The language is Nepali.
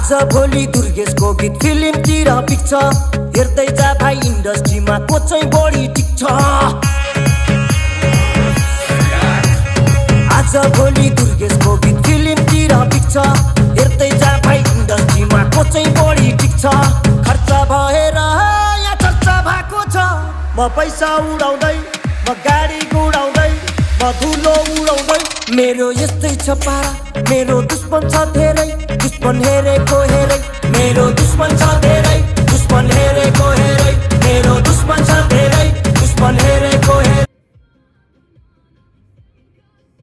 आज भोलि दुर्गेशको गीत फिल्मतिर पिक्छ हेर्दै जा भाइ इन्डस्ट्रीमा को चाहिँ बढी टिक्छ आज भोलि दुर्गेशको गीत फिल्मतिर पिक्छ हेर्दै जा भाइ इन्डस्ट्रीमा को चाहिँ बढी टिक्छ खर्च भएर यहाँ चर्चा भएको छ म पैसा उडाउँदै म गाडी गुडाउँदै म धुलो उडाउँदै मेरो यस्तै छ पारा मेरो दुश्मन छ धेरै दुश्मन हेरेको हेरै मेरो दुश्मन छ धेरै दुश्मन हेरेको हेरै मेरो दुश्मन छ धेरै दुश्मन हेरेको हेरै